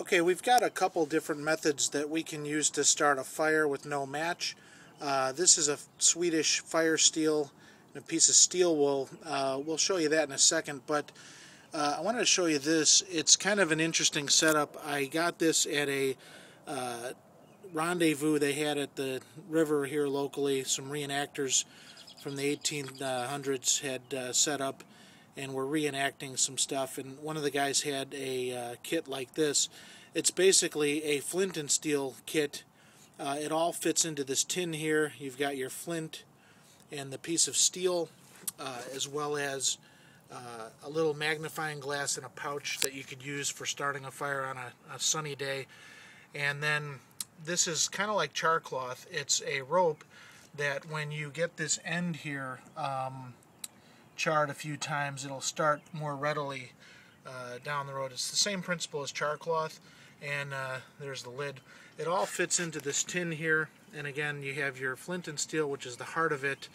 Okay, we've got a couple different methods that we can use to start a fire with no match. This is a Swedish fire steel and a piece of steel wool. We'll show you that in a second, but I wanted to show you this. It's kind of an interesting setup. I got this at a rendezvous they had at the river here locally. Some reenactors from the 1800s had set up and were reenacting some stuff, and one of the guys had a kit like this. It's basically a flint and steel kit. It all fits into this tin here. You've got your flint and the piece of steel, as well as a little magnifying glass and a pouch that you could use for starting a fire on a sunny day. And then this is kind of like char cloth. It's a rope that when you get this end here charred a few times, it'll start more readily down the road. It's the same principle as char cloth, and there's the lid. It all fits into this tin here, and again you have your flint and steel, which is the heart of it.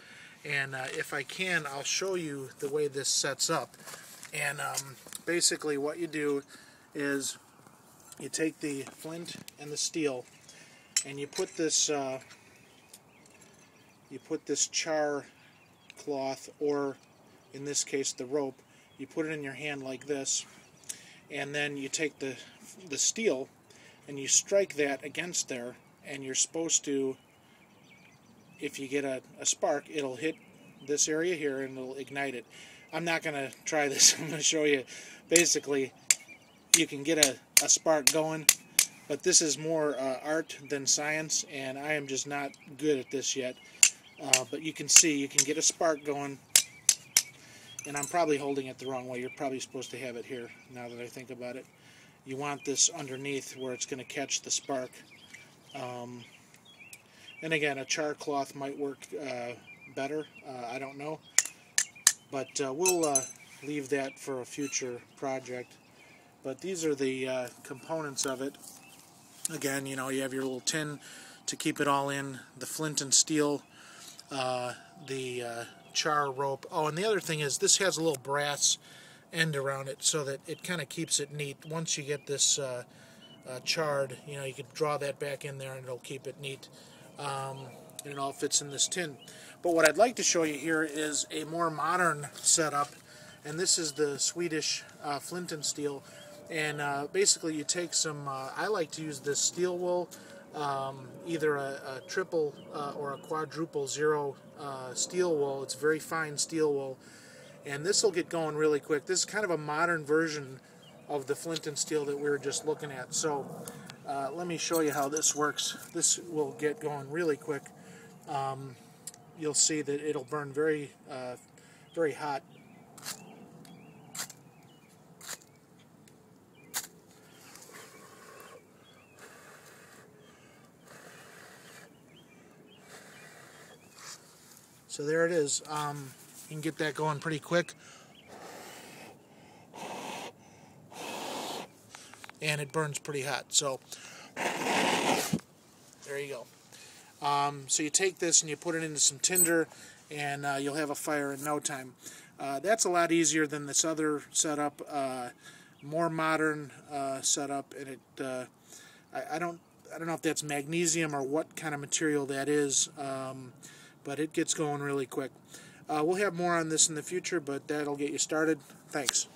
And if I can, I'll show you the way this sets up. And basically what you do is you take the flint and the steel and you put this char cloth, or in this case the rope, you put it in your hand like this, and then you take the steel and you strike that against there, and you're supposed to, if you get a spark, it'll hit this area here and it'll ignite it. I'm not going to try this. I'm going to show you. Basically, you can get a spark going, but this is more art than science, and I am just not good at this yet. But you can see, you can get a spark going, and I'm probably holding it the wrong way. You're probably supposed to have it here, now that I think about it. You want this underneath where it's going to catch the spark. And again, a char cloth might work better. I don't know. But we'll leave that for a future project. But these are the components of it. Again, you know, you have your little tin to keep it all in, the flint and steel, the char rope. Oh, and the other thing is this has a little brass end around it so that it kind of keeps it neat. Once you get this charred, you know, you could draw that back in there and it'll keep it neat. And it all fits in this tin. But what I'd like to show you here is a more modern setup, and this is the Swedish flint and steel. And basically you take some, I like to use this steel wool, either a triple or a quadruple zero steel wool. It's very fine steel wool, and this will get going really quick. This is kind of a modern version of the flint and steel that we were just looking at. So let me show you how this works. This will get going really quick. You'll see that it'll burn very, very hot. So there it is. You can get that going pretty quick. And it burns pretty hot. So there you go. So you take this and you put it into some tinder, and you'll have a fire in no time. That's a lot easier than this other setup, more modern setup, and it I don't know if that's magnesium or what kind of material that is, but it gets going really quick. We'll have more on this in the future, but that'll get you started. Thanks.